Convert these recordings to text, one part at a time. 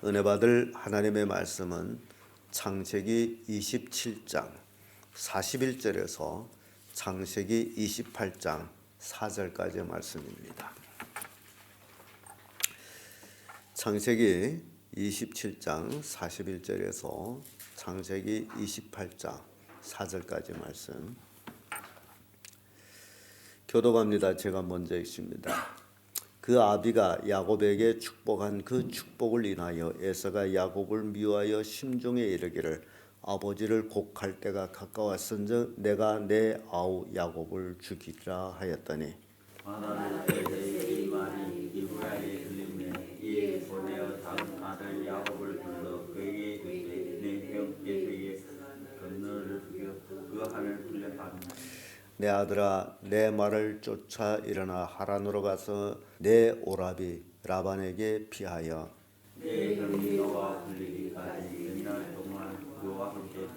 은혜 받을 하나님의 말씀은 창세기 27장 41절에서 창세기 28장 4절까지의 말씀입니다. 창세기 27장 41절에서 창세기 28장 4절까지 말씀 교독합니다. 제가 먼저 읽습니다. 그 아비가 야곱에게 축복한 그 축복을 인하여 에서가 야곱을 미워하여 심중에 이르기를 아버지를 곡할 때가 가까웠은즉 내가 내 아우 야곱을 죽이리라 하였더니 하나는 이 말이 이브라임에 들리매 이에 보내어 다른 아들 야곱을 불러 그에게 이르되 내 형 에서에게 건너를 죽여 그 하늘 풀려가는 내 아들아 내 말을 쫓아 일어나 하란으로 가서 내 오라비 라반에게 피하여 내 형이 너와 풀리기까지 몇날 동안 그와 함께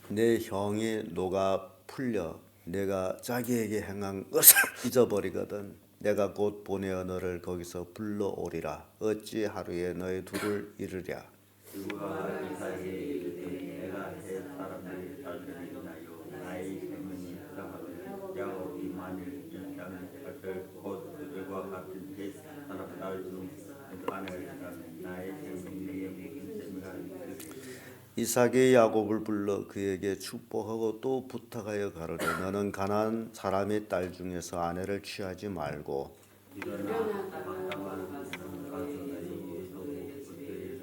내 형이 노가 풀려 내가 자기에게 행한 것을 잊어버리거든 내가 곧 보내어 너를 거기서 불러오리라 어찌 하루에 너희 둘을 이르랴 누가 이삭에게 이르되 내가 해 사람들의 딸들을 인하여 나의 생명이 부탁하되 야곱이 만일 연장을 받을 곧 그들과 같은 해 사람 딸 중 아내를 나의 생명이 내게 무슨 재미가 있겠느냐. 이삭이 야곱을 불러 그에게 축복하고 또 부탁하여 가로되 너는 가나안 사람의 딸 중에서 아내를 취하지 말고 일어나 마땅한 곳으로 가서 너희에게 그들의 집에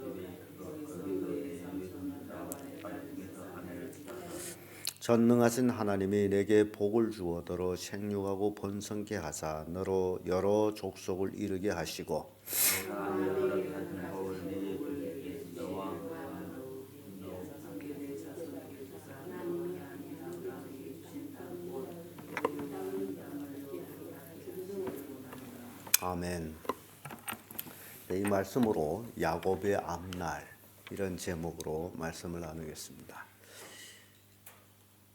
거기서 내 손자와 딸 중에서 아내를 취하라. 전능하신 하나님이 내게 복을 주어더러 생육하고 번성케 하사 너로 여러 족속을 이루게 하시고 내가 아내를 가진 복을 내게 주시되 너와 아멘. 이 말씀으로 야곱의 앞날 이런 제목으로 말씀을 나누겠습니다.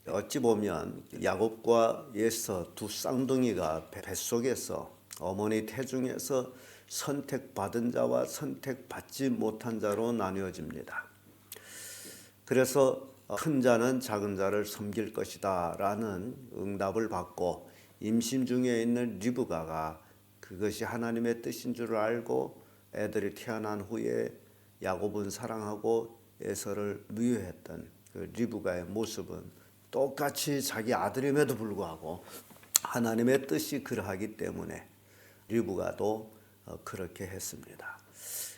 어찌 보면 야곱과 에서 두 쌍둥이가 뱃속에서 어머니 태중에서 선택받은 자와 선택받지 못한 자로 나뉘어집니다. 그래서 큰 자는 작은 자를 섬길 것이다 라는 응답을 받고 임신 중에 있는 리브가가 그것이 하나님의 뜻인 줄 알고 애들이 태어난 후에 야곱은 사랑하고 에서를 미워했던 그 리브가의 모습은 똑같이 자기 아들임에도 불구하고 하나님의 뜻이 그러하기 때문에 리브가도 그렇게 했습니다.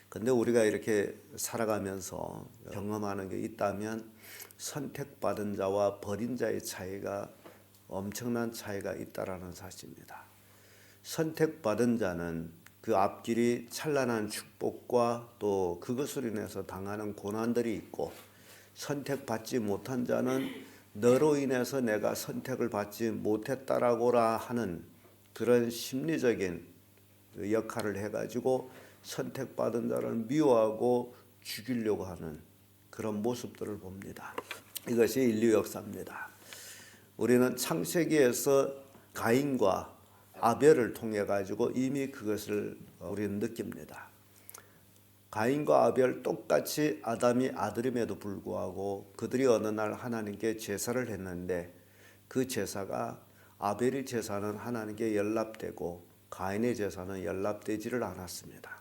근데 우리가 이렇게 살아가면서 경험하는 게 있다면 선택받은 자와 버린 자의 차이가 엄청난 차이가 있다라는 사실입니다. 선택받은 자는 그 앞길이 찬란한 축복과 또 그것으로 인해서 당하는 고난들이 있고 선택받지 못한 자는 너로 인해서 내가 선택을 받지 못했다라고라 하는 그런 심리적인 역할을 해가지고 선택받은 자를 미워하고 죽이려고 하는 그런 모습들을 봅니다. 이것이 인류 역사입니다. 우리는 창세기에서 가인과 아벨을 통해 가지고 이미 그것을 우리는 느낍니다. 가인과 아벨 똑같이 아담이 아들임에도 불구하고 그들이 어느 날 하나님께 제사를 했는데 그 제사가 아벨의 제사는 하나님께 연락되고 가인의 제사는 연락되지를 않았습니다.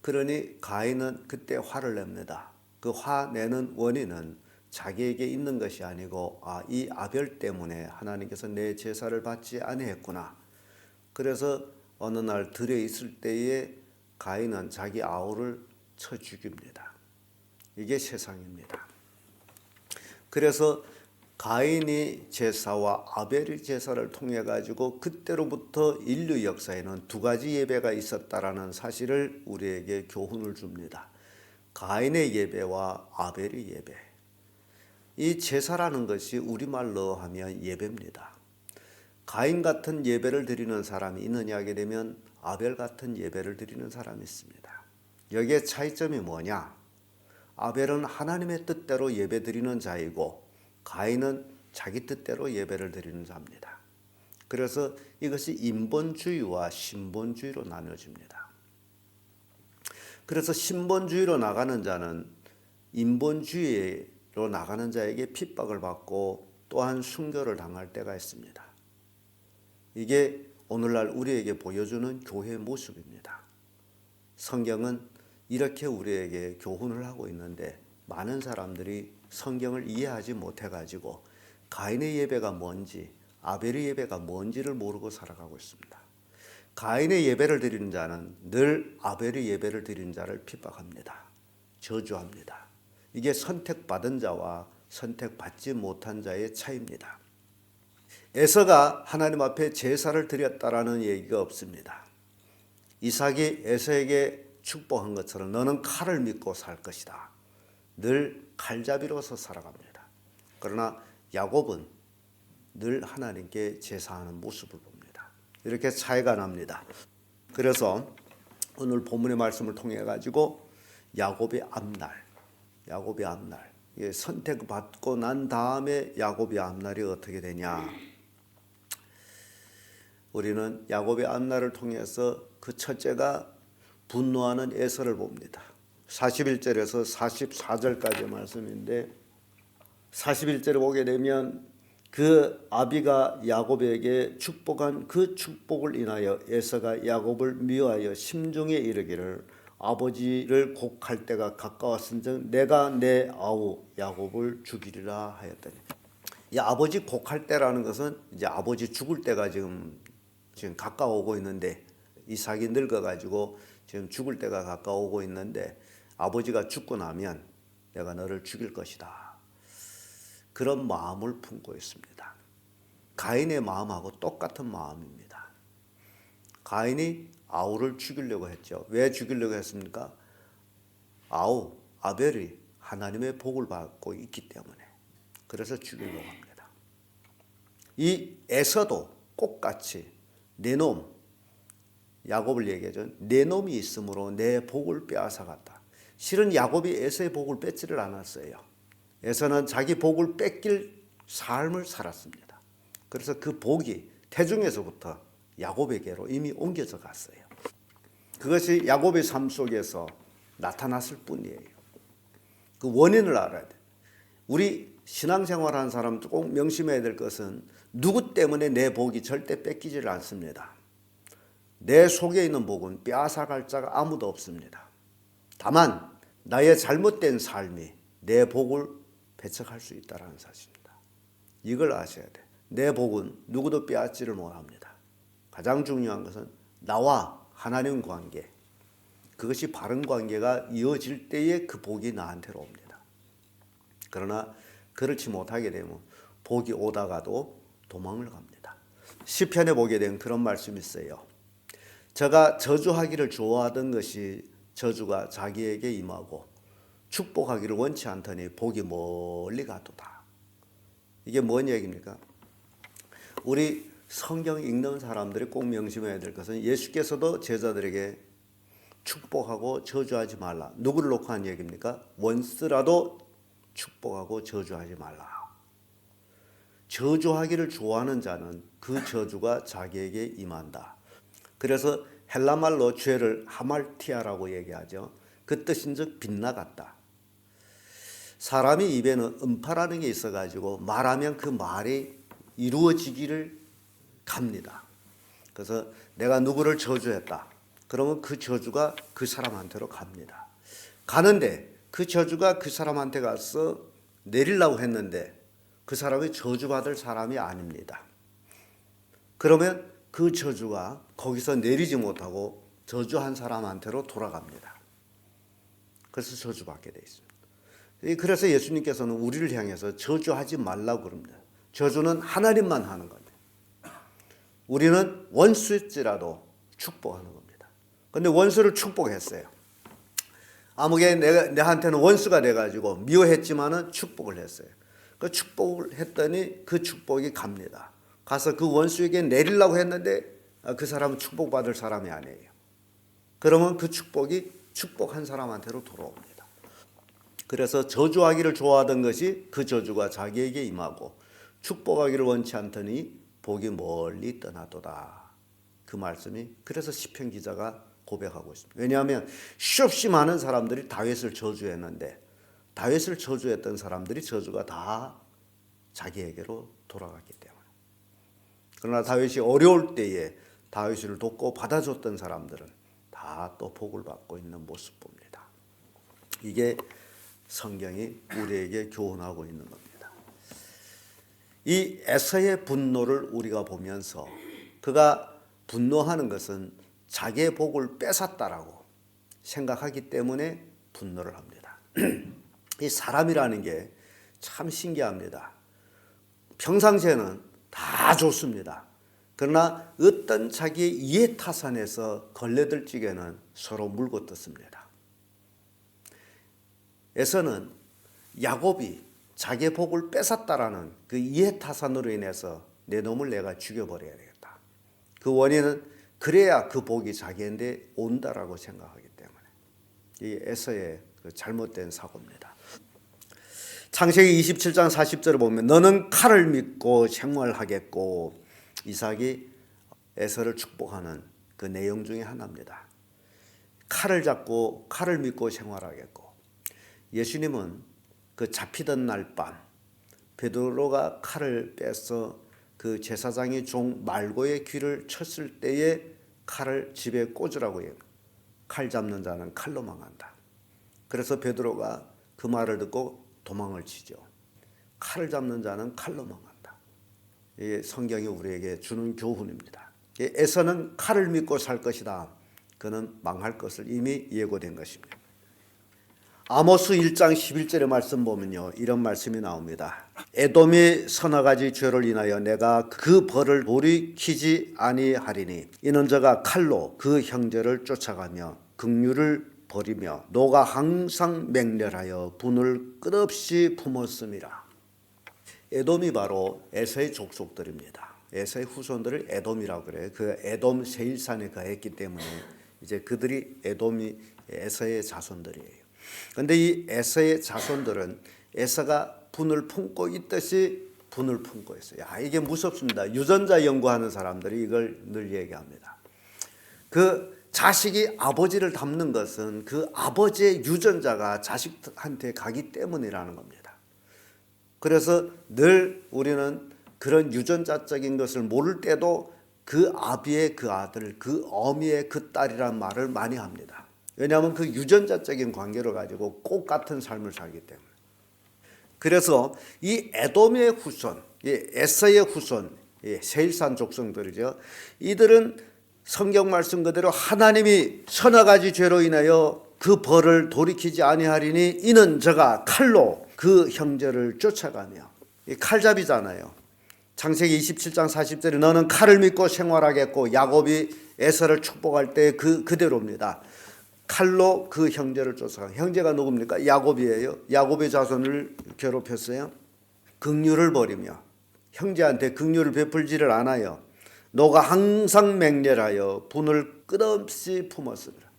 그러니 가인은 그때 화를 냅니다. 그 화내는 원인은 자기에게 있는 것이 아니고 이 아벨 때문에 하나님께서 내 제사를 받지 아니했구나. 그래서 어느 날 들에 있을 때에 가인은 자기 아우를 쳐 죽입니다. 이게 세상입니다. 그래서 가인이 제사와 아벨의 제사를 통해 가지고 그때로부터 인류 역사에는 두 가지 예배가 있었다라는 사실을 우리에게 교훈을 줍니다. 가인의 예배와 아벨의 예배. 이 제사라는 것이 우리말로 하면 예배입니다. 가인 같은 예배를 드리는 사람이 있느냐 하게 되면 아벨 같은 예배를 드리는 사람이 있습니다. 여기에 차이점이 뭐냐? 아벨은 하나님의 뜻대로 예배 드리는 자이고 가인은 자기 뜻대로 예배를 드리는 자입니다. 그래서 이것이 인본주의와 신본주의로 나눠집니다. 그래서 신본주의로 나가는 자는 인본주의로 나가는 자에게 핍박을 받고 또한 순교를 당할 때가 있습니다. 이게 오늘날 우리에게 보여주는 교회의 모습입니다. 성경은 이렇게 우리에게 교훈을 하고 있는데 많은 사람들이 성경을 이해하지 못해가지고 가인의 예배가 뭔지 아벨의 예배가 뭔지를 모르고 살아가고 있습니다. 가인의 예배를 드리는 자는 늘 아벨의 예배를 드리는 자를 핍박합니다. 저주합니다. 이게 선택받은 자와 선택받지 못한 자의 차이입니다. 에서가 하나님 앞에 제사를 드렸다라는 얘기가 없습니다. 이삭이 에서에게 축복한 것처럼 너는 칼을 믿고 살 것이다. 늘 칼잡이로서 살아갑니다. 그러나 야곱은 늘 하나님께 제사하는 모습을 봅니다. 이렇게 차이가 납니다. 그래서 오늘 본문의 말씀을 통해 가지고 야곱의 앞날, 이게 선택받고 난 다음에 야곱의 앞날이 어떻게 되냐? 우리는 야곱의 앞날을 통해서 그 첫째가 분노하는 에서를 봅니다. 41절에서 44절까지 말씀인데 41절을 보게 되면 그 아비가 야곱에게 축복한 그 축복을 인하여 에서가 야곱을 미워하여 심중에 이르기를 아버지를 곡할 때가 가까웠은즉 내가 내 아우 야곱을 죽이리라 하였더니, 이 아버지 곡할 때라는 것은 이제 아버지 죽을 때가 지금 가까워오고 있는데 이삭이 늙어가지고 지금 죽을 때가 가까워오고 있는데 아버지가 죽고 나면 내가 너를 죽일 것이다. 그런 마음을 품고 있습니다. 가인의 마음하고 똑같은 마음입니다. 가인이 아우를 죽이려고 했죠. 왜 죽이려고 했습니까? 아벨이 하나님의 복을 받고 있기 때문에. 그래서 죽이려고 합니다. 이 에서도 똑같이 내 놈, 야곱을 얘기하죠. 내 놈이 있으므로 내 복을 빼앗아갔다. 실은 야곱이 에서의 복을 뺏지를 않았어요. 에서는 자기 복을 뺏길 삶을 살았습니다. 그래서 그 복이 태중에서부터 야곱에게로 이미 옮겨져 갔어요. 그것이 야곱의 삶 속에서 나타났을 뿐이에요. 그 원인을 알아야 돼. 우리 신앙생활하는 사람도 꼭 명심해야 될 것은 누구 때문에 내 복이 절대 뺏기지를 않습니다. 내 속에 있는 복은 빼앗아갈 자가 아무도 없습니다. 다만 나의 잘못된 삶이 내 복을 배척할 수 있다는 사실입니다. 이걸 아셔야 돼. 내 복은 누구도 빼앗지를 못합니다. 가장 중요한 것은 나와 하나님 관계, 그것이 바른 관계가 이어질 때에 그 복이 나한테로 옵니다. 그러나 그렇지 못하게 되면 복이 오다가도 도망을 갑니다. 시편에 보게 된 그런 말씀이 있어요. 저가 저주하기를 좋아하던 것이 저주가 자기에게 임하고 축복하기를 원치 않더니 복이 멀리 가도다. 이게 뭔 얘기입니까? 우리 성경 읽는 사람들이 꼭 명심해야 될 것은 예수께서도 제자들에게 축복하고 저주하지 말라. 누구를 놓고 한 얘기입니까? 원수라도 축복하고 저주하지 말라. 저주하기를 좋아하는 자는 그 저주가 자기에게 임한다. 그래서 헬라말로 죄를 하말티아라고 얘기하죠. 그 뜻인즉 빗나갔다. 사람이 입에는 음파라는 게 있어가지고 말하면 그 말이 이루어지기를 갑니다. 그래서 내가 누구를 저주했다. 그러면 그 저주가 그 사람한테로 갑니다. 가는데 그 저주가 그 사람한테 가서 내리려고 했는데 그 사람이 저주받을 사람이 아닙니다. 그러면 그 저주가 거기서 내리지 못하고 저주한 사람한테로 돌아갑니다. 그래서 저주받게 돼 있습니다. 그래서 예수님께서는 우리를 향해서 저주하지 말라고 그럽니다. 저주는 하나님만 하는 겁니다. 우리는 원수일지라도 축복하는 겁니다. 그런데 원수를 축복했어요. 아무개 내한테는 원수가 돼가지고 미워했지만은 축복을 했어요. 그 축복을 했더니 그 축복이 갑니다. 가서 그 원수에게 내리려고 했는데 그 사람은 축복받을 사람이 아니에요. 그러면 그 축복이 축복한 사람한테로 돌아옵니다. 그래서 저주하기를 좋아하던 것이 그 저주가 자기에게 임하고 축복하기를 원치 않더니 복이 멀리 떠나도다. 그 말씀이 그래서 시편 기자가 고백하고 있습니다. 왜냐하면 수없이 많은 사람들이 다윗을 저주했는데 다윗을 저주했던 사람들이 저주가 다 자기에게로 돌아갔기 때문에. 그러나 다윗이 어려울 때에 다윗을 돕고 받아줬던 사람들은 다 또 복을 받고 있는 모습 봅니다. 이게 성경이 우리에게 교훈하고 있는 겁니다. 이 에서의 분노를 우리가 보면서 그가 분노하는 것은 자기의 복을 뺏었다라고 생각하기 때문에 분노를 합니다. 이 사람이라는 게 참 신기합니다. 평상시에는 다 좋습니다. 그러나 어떤 자기의 이해타산에서 걸레들 찌개는 서로 물고 뜯습니다. 에서는 야곱이 자기의 복을 뺏었다라는 그 이해타산으로 인해서 내 놈을 내가 죽여버려야 되겠다. 그 원인은 그래야 그 복이 자기한테 온다라고 생각하기 때문에 이 에서의 그 잘못된 사고입니다. 창세기 27장 40절을 보면 너는 칼을 믿고 생활하겠고 이삭이 에서를 축복하는 그 내용 중에 하나입니다. 칼을 잡고 칼을 믿고 생활하겠고 예수님은 그 잡히던 날 밤 베드로가 칼을 빼서 그 제사장의 종 말고의 귀를 쳤을 때에 칼을 집에 꽂으라고 해요. 칼 잡는 자는 칼로 망한다. 그래서 베드로가 그 말을 듣고 도망을 치죠. 칼을 잡는 자는 칼로 망한다. 이게 성경이 우리에게 주는 교훈입니다. 에서는 칼을 믿고 살 것이다. 그는 망할 것을 이미 예고된 것입니다. 아모스 1장 11절의 말씀 보면요, 이런 말씀이 나옵니다. 에돔이 서너 가지 죄를 인하여 내가 그 벌을 돌이키지 아니하리니 이는 저가 칼로 그 형제를 쫓아가며 긍휼을 버리며 노가 항상 맹렬하여 분을 끝없이 품었음이라. 에돔이 바로 에서의 족속들입니다. 에서의 후손들을 에돔이라고 그래요. 그 에돔 세일산에 거했기 때문에 이제 그들이 에돔이 에서의 자손들이에요. 그런데 이 에서의 자손들은 에서가 분을 품고 있듯이 분을 품고 있어요. 이게 무섭습니다. 유전자 연구하는 사람들이 이걸 늘 얘기합니다. 그 자식이 아버지를 닮는 것은 그 아버지의 유전자가 자식한테 가기 때문이라는 겁니다. 그래서 늘 우리는 그런 유전자적인 것을 모를 때도 그 아비의 그 아들, 그 어미의 그 딸이라는 말을 많이 합니다. 왜냐하면 그 유전자적인 관계를 가지고 꼭 같은 삶을 살기 때문에. 그래서 이 에돔의 후손, 에서의 후손, 세일산 족성들이죠. 이들은 성경 말씀 그대로 하나님이 서너 가지 죄로 인하여 그 벌을 돌이키지 아니하리니 이는 저가 칼로 그 형제를 쫓아가며, 칼잡이잖아요. 창세기 27장 40절에 너는 칼을 믿고 생활하겠고 야곱이 에서를 축복할 때 그대로입니다. 칼로 그 형제를 쫓아가. 형제가 누굽니까? 야곱이에요. 야곱의 자손을 괴롭혔어요. 긍휼을 버리며 형제한테 긍휼을 베풀지를 않아요. 노가 항상 맹렬하여 분을 끝없이 품었습니다.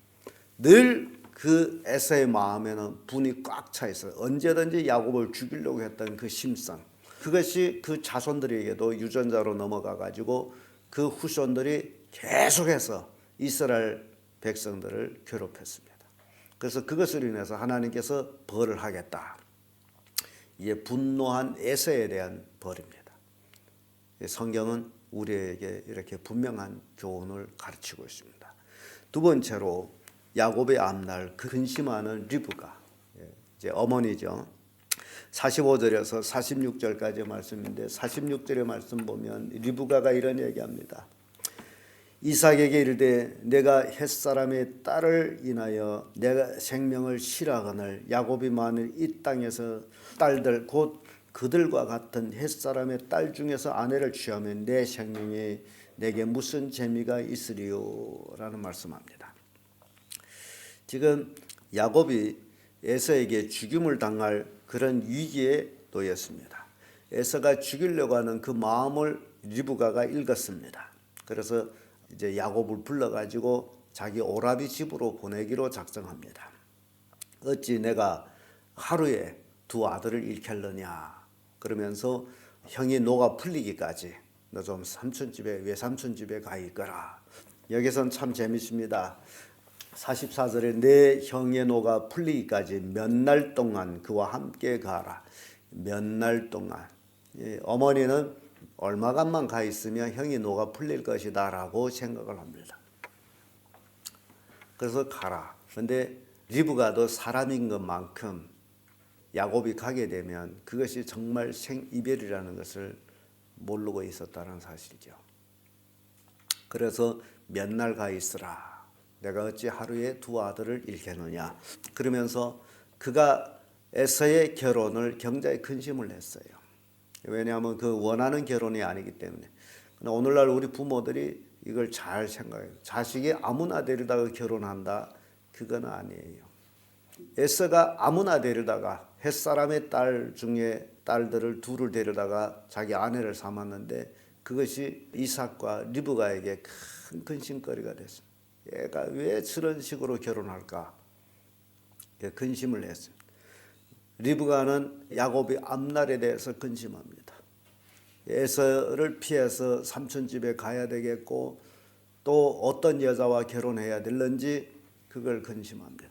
늘 그 에서의 마음에는 분이 꽉 차 있어요. 언제든지 야곱을 죽이려고 했던 그 심상, 그것이 그 자손들에게도 유전자로 넘어가 가지고 그 후손들이 계속해서 이스라엘 백성들을 괴롭혔습니다. 그래서 그것을 인해서 하나님께서 벌을 하겠다. 이게 분노한 에서에 대한 벌입니다. 성경은 우리에게 이렇게 분명한 교훈을 가르치고 있습니다. 두 번째로 야곱의 앞날 근심하는 리브가, 이제 어머니죠. 45절에서 46절까지의 말씀인데 46절의 말씀 보면 리브가가 이런 얘기합니다. 이삭에게 이르되 내가 햇사람의 딸을 인하여 내가 생명을 실하거늘 야곱이 만일 이 땅에서 딸들 곧 그들과 같은 햇사람의 딸 중에서 아내를 취하면 내 생명에 내게 무슨 재미가 있으리요? 라는 말씀합니다. 지금 야곱이 에서에게 죽임을 당할 그런 위기에 놓였습니다. 에서가 죽이려고 하는 그 마음을 리브가가 읽었습니다. 그래서 이제 야곱을 불러가지고 자기 오라비 집으로 보내기로 작정합니다. 어찌 내가 하루에 두 아들을 잃겠느냐 그러면서 형이 노가 풀리기까지 너 좀 삼촌 집에 외삼촌 집에 가 있거라. 여기선 참 재밌습니다. 44절에 내 형의 노가 풀리기까지 몇 날 동안 그와 함께 가라. 몇 날 동안. 어머니는 얼마간만 가 있으면 형이 노가 풀릴 것이다 라고 생각을 합니다. 그래서 가라. 근데 리브가도 사람인 것만큼 야곱이 가게 되면 그것이 정말 생이별이라는 것을 모르고 있었다는 사실이죠. 그래서 몇 날 가 있으라. 내가 어찌 하루에 두 아들을 잃겠느냐. 그러면서 그가 에서의 결혼을 굉장히 근심을 했어요. 왜냐하면 그 원하는 결혼이 아니기 때문에. 오늘날 우리 부모들이 이걸 잘 생각해요. 자식이 아무나 데려다가 결혼한다. 그건 아니에요. 에서가 아무나 데려다가 햇사람의 딸 중에 딸들을 둘을 데려다가 자기 아내를 삼았는데 그것이 이삭과 리브가에게 큰 근심거리가 됐습니다. 얘가 왜 저런 식으로 결혼할까? 근심을 했어요. 리브가는 야곱이 앞날에 대해서 근심합니다. 에서를 피해서 삼촌 집에 가야 되겠고 또 어떤 여자와 결혼해야 될는지 그걸 근심합니다.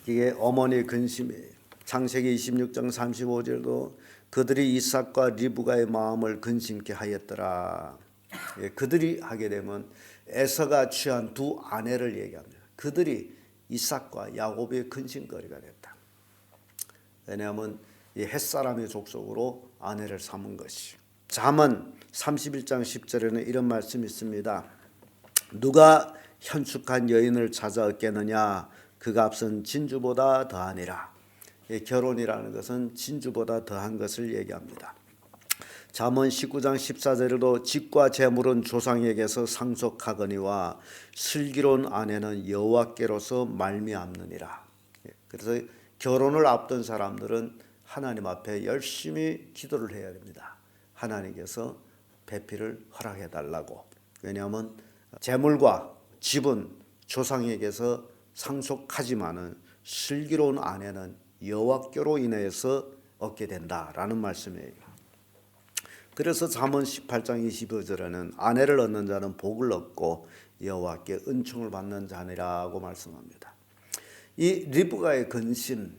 이게 어머니의 근심이에요. 창세기 26장 35절도 그들이 이삭과 리브가의 마음을 근심케 하였더라. 그들이 하게 되면 에서가 취한 두 아내를 얘기합니다. 그들이 이삭과 야곱의 근심거리가 됐다. 왜냐하면 이 햇사람의 족속으로 아내를 삼은 것이. 잠언 31장 10절에는 이런 말씀이 있습니다. 누가 현숙한 여인을 찾아 얻겠느냐? 그 값은 진주보다 더하니라. 결혼이라는 것은 진주보다 더한 것을 얘기합니다. 잠언 19장 14절에도 집과 재물은 조상에게서 상속하거니와 슬기로운 아내는 여호와께로서 말미암느니라. 그래서 결혼을 앞둔 사람들은 하나님 앞에 열심히 기도를 해야 됩니다. 하나님께서 배필을 허락해 달라고. 왜냐하면 재물과 집은 조상에게서 상속하지만은 슬기로운 아내는 여호와께로 인해서 얻게 된다라는 말씀이에요. 그래서 잠언 18장 25절에는 아내를 얻는 자는 복을 얻고 여호와께 은총을 받는 자니라고 말씀합니다. 이 리브가의 근심,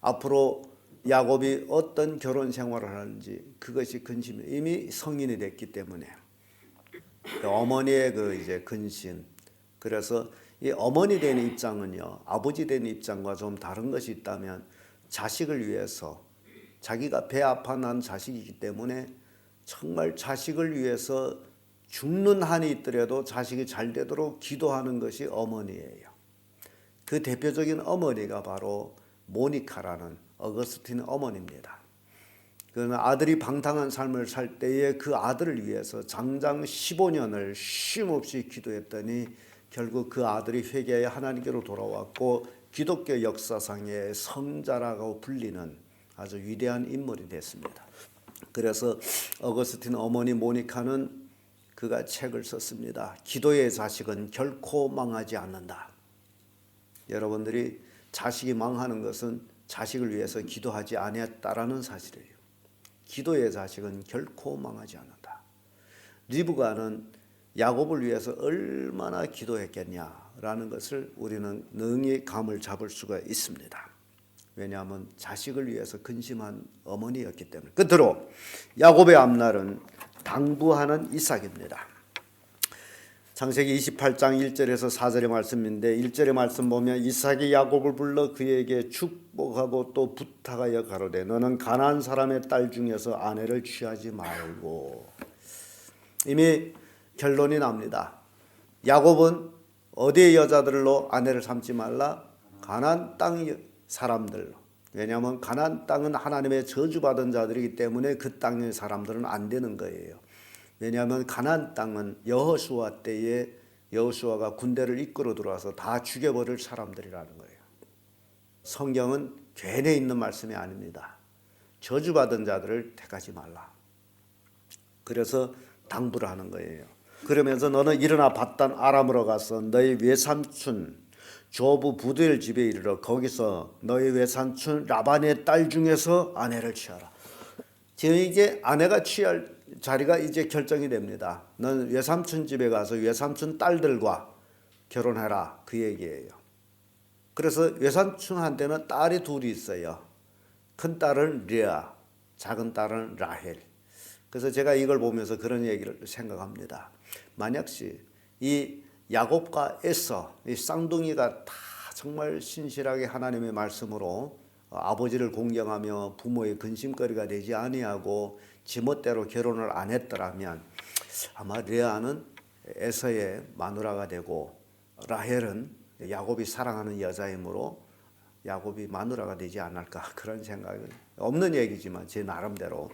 앞으로 야곱이 어떤 결혼 생활을 하는지 그것이 근심이 이미 성인이 됐기 때문에 어머니의 그 이제 근심. 그래서 이 어머니 된 입장은요, 아버지 된 입장과 좀 다른 것이 있다면 자식을 위해서 자기가 배 아파 난 자식이기 때문에 정말 자식을 위해서 죽는 한이 있더라도 자식이 잘 되도록 기도하는 것이 어머니예요. 그 대표적인 어머니가 바로 모니카라는 어거스틴 어머니입니다. 그러면 아들이 방탕한 삶을 살 때에 그 아들을 위해서 장장 15년을 쉼없이 기도했더니 결국 그 아들이 회개하여 하나님께로 돌아왔고 기독교 역사상의 성자라고 불리는 아주 위대한 인물이 됐습니다. 그래서 어거스틴 어머니 모니카는 그가 책을 썼습니다. 기도의 자식은 결코 망하지 않는다. 여러분들이 자식이 망하는 것은 자식을 위해서 기도하지 아니했다라는 사실이에요. 기도의 자식은 결코 망하지 않는다. 리브가는 야곱을 위해서 얼마나 기도했겠냐라는 것을 우리는 능히 감을 잡을 수가 있습니다. 왜냐하면 자식을 위해서 근심한 어머니였기 때문에. 끝으로 야곱의 앞날은 당부하는 이삭입니다. 창세기 28장 1절에서 4절의 말씀인데 1절의 말씀 보면 이삭이 야곱을 불러 그에게 축복하고 또 부탁하여 가로되 너는 가나안 사람의 딸 중에서 아내를 취하지 말고. 이미 결론이 납니다. 야곱은 어디의 여자들로 아내를 삼지 말라? 가나안 땅 사람들로. 왜냐하면 가나안 땅은 하나님의 저주받은 자들이기 때문에 그 땅의 사람들은 안 되는 거예요. 왜냐하면 가나안 땅은 여호수아 때에 여호수아가 군대를 이끌어 들어와서 다 죽여버릴 사람들이라는 거예요. 성경은 괜히 있는 말씀이 아닙니다. 저주받은 자들을 택하지 말라. 그래서 당부를 하는 거예요. 그러면서 너는 일어나 바단 아람으로 가서 너희 외삼촌 조부 부두엘 집에 이르러 거기서 너희 외삼촌 라반의 딸 중에서 아내를 취하라. 지금 이제 아내가 취할 자리가 이제 결정이 됩니다. 넌 외삼촌 집에 가서 외삼촌 딸들과 결혼해라. 그 얘기예요. 그래서 외삼촌한테는 딸이 둘이 있어요. 큰 딸은 레아, 작은 딸은 라헬. 그래서 제가 이걸 보면서 그런 얘기를 생각합니다. 만약시 이 야곱과 에서 이 쌍둥이가 다 정말 신실하게 하나님의 말씀으로 아버지를 공경하며 부모의 근심거리가 되지 아니하고 지멋대로 결혼을 안 했더라면 아마 레아는 에서의 마누라가 되고 라헬은 야곱이 사랑하는 여자이므로 야곱이 마누라가 되지 않을까, 그런 생각은 없는 얘기지만 제 나름대로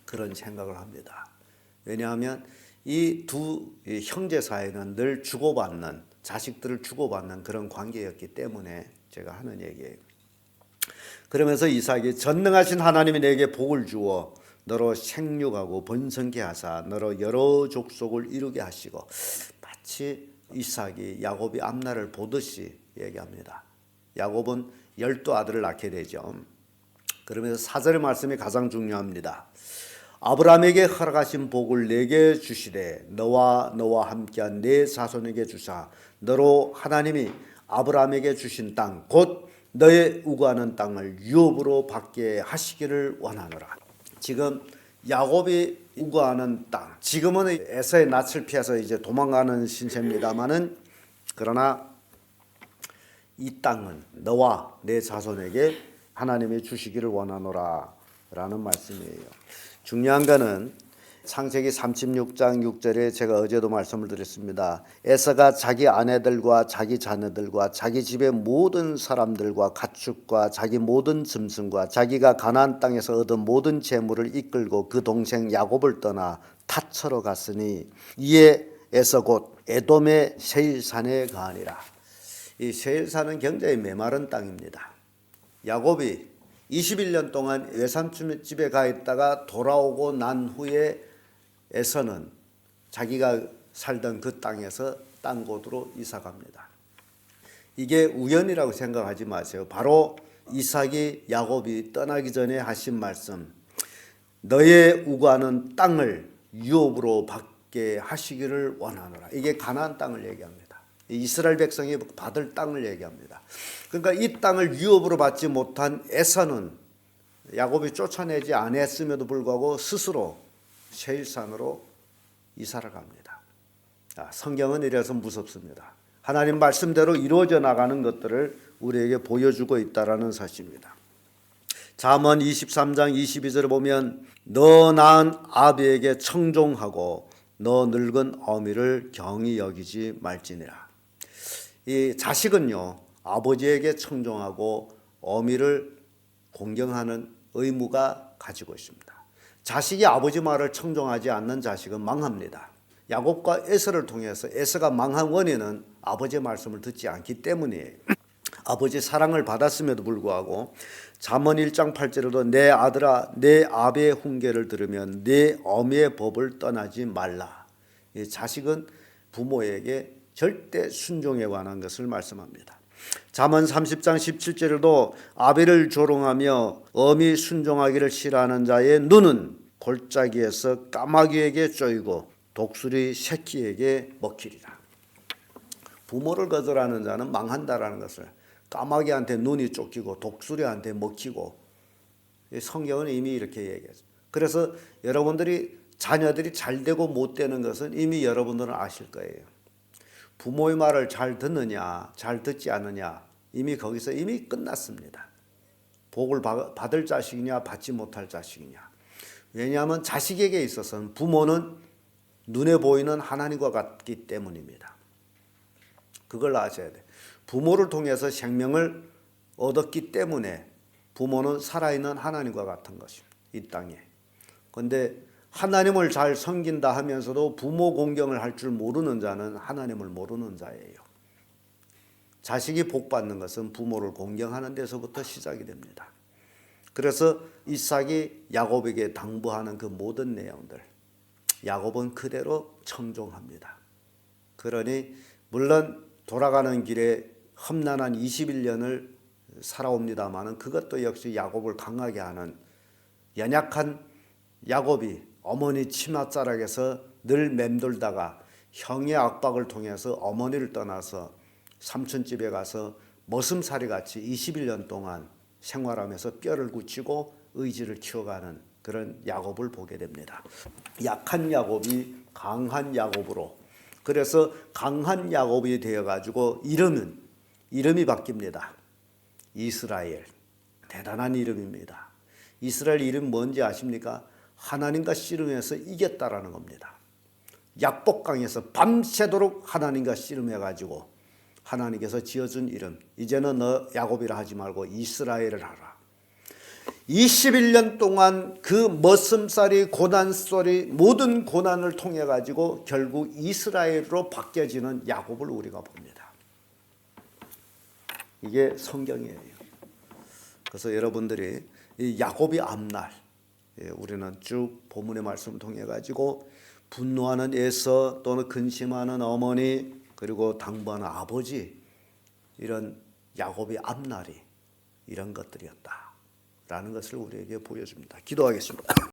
그런 생각을 합니다. 왜냐하면 이 두 형제 사이는 늘 주고받는, 자식들을 주고받는 그런 관계였기 때문에 제가 하는 얘기예요. 그러면서 이삭이 전능하신 하나님이 내게 복을 주어 너로 생육하고 번성케 하사 너로 여러 족속을 이루게 하시고, 마치 이삭이 야곱이 앞날을 보듯이 얘기합니다. 야곱은 12아들을 낳게 되죠. 그러면서 4절의 말씀이 가장 중요합니다. 아브라함에게 허락하신 복을 내게 주시되 너와 함께한 네 자손에게 주사 너로 하나님이 아브라함에게 주신 땅 곧 너의 우구하는 땅을 유업으로 받게 하시기를 원하노라. 지금 야곱이 우구하는 땅, 지금은 에서의 낯을 피해서 이제 도망가는 신세입니다마는, 그러나 이 땅은 너와 내 자손에게 하나님이 주시기를 원하노라 라는 말씀이에요. 중요한 거는 창세기 36장 6절에 제가 어제도 말씀을 드렸습니다. 에서가 자기 아내들과 자기 자녀들과 자기 집의 모든 사람들과 가축과 자기 모든 짐승과 자기가 가나안 땅에서 얻은 모든 재물을 이끌고 그 동생 야곱을 떠나 타처로 갔으니 이에 에서 곧 에돔의 세일산에 가니라. 이 세일산은 굉장히 메마른 땅입니다. 야곱이 21년 동안 외삼촌 집에 가 있다가 돌아오고 난 후에 에서는 자기가 살던 그 땅에서 딴 곳으로 이사 갑니다. 이게 우연이라고 생각하지 마세요. 바로 이삭이 야곱이 떠나기 전에 하신 말씀, 너의 우구하는 땅을 유업으로 받게 하시기를 원하노라. 이게 가나안 땅을 얘기합니다. 이스라엘 백성이 받을 땅을 얘기합니다. 그러니까 이 땅을 유업으로 받지 못한 에서는 야곱이 쫓아내지 않았음에도 불구하고 스스로 세일산으로 이사를 갑니다. 성경은 이래서 무섭습니다. 하나님 말씀대로 이루어져 나가는 것들을 우리에게 보여주고 있다는 사실입니다. 잠언 23장 22절에 보면 너 낳은 아비에게 청종하고 너 늙은 어미를 경히 여기지 말지니라. 이 자식은요, 아버지에게 청종하고 어미를 공경하는 의무가 가지고 있습니다. 자식이 아버지 말을 청종하지 않는 자식은 망합니다. 야곱과 에서를 통해서 에서가 망한 원인은 아버지의 말씀을 듣지 않기 때문이에요. 아버지 사랑을 받았음에도 불구하고 잠언 1장 8절에도 내 아들아 내 아비의 훈계를 들으면 내 어미의 법을 떠나지 말라. 이 자식은 부모에게 절대 순종에 관한 것을 말씀합니다. 잠언 30장 17절에도 아비를 조롱하며 어미 순종하기를 싫어하는 자의 눈은 골짜기에서 까마귀에게 쪼이고 독수리 새끼에게 먹히리라. 부모를 거절하는 자는 망한다라는 것을, 까마귀한테 눈이 쫓기고 독수리한테 먹히고, 성경은 이미 이렇게 얘기했어요. 그래서 여러분들이 자녀들이 잘 되고 못 되는 것은 이미 여러분들은 아실 거예요. 부모의 말을 잘 듣느냐 잘 듣지 않느냐 이미 거기서 이미 끝났습니다. 복을 받을 자식이냐 받지 못할 자식이냐. 왜냐하면 자식에게 있어서는 부모는 눈에 보이는 하나님과 같기 때문입니다. 그걸 아셔야 돼. 부모를 통해서 생명을 얻었기 때문에 부모는 살아있는 하나님과 같은 것입니다. 이 땅에. 그런데 하나님을 잘 섬긴다 하면서도 부모 공경을 할 줄 모르는 자는 하나님을 모르는 자예요. 자식이 복 받는 것은 부모를 공경하는 데서부터 시작이 됩니다. 그래서 이삭이 야곱에게 당부하는 그 모든 내용들, 야곱은 그대로 청종합니다. 그러니 물론 돌아가는 길에 험난한 21년을 살아옵니다마는 그것도 역시 야곱을 강하게 하는, 연약한 야곱이 어머니 치맛자락에서 늘 맴돌다가 형의 압박을 통해서 어머니를 떠나서 삼촌집에 가서 머슴살이 같이 21년 동안 생활하면서 뼈를 굳히고 의지를 키워가는 그런 야곱을 보게 됩니다. 약한 야곱이 강한 야곱으로, 그래서 강한 야곱이 되어가지고 이름이 바뀝니다. 이스라엘. 대단한 이름입니다. 이스라엘 이름 뭔지 아십니까? 하나님과 씨름해서 이겼다라는 겁니다. 약복강에서 밤새도록 하나님과 씨름해가지고 하나님께서 지어준 이름. 이제는 너 야곱이라 하지 말고 이스라엘을 하라. 21년 동안 그 머슴살이 고난소리 모든 고난을 통해 가지고 결국 이스라엘로 바뀌어지는 야곱을 우리가 봅니다. 이게 성경이에요. 그래서 여러분들이 이 야곱이 앞날, 우리는 쭉 본문의 말씀을 통해 가지고 분노하는 에서 또는 근심하는 어머니 그리고 당부하는 아버지, 이런 야곱의 앞날이 이런 것들이었다라는 것을 우리에게 보여줍니다. 기도하겠습니다.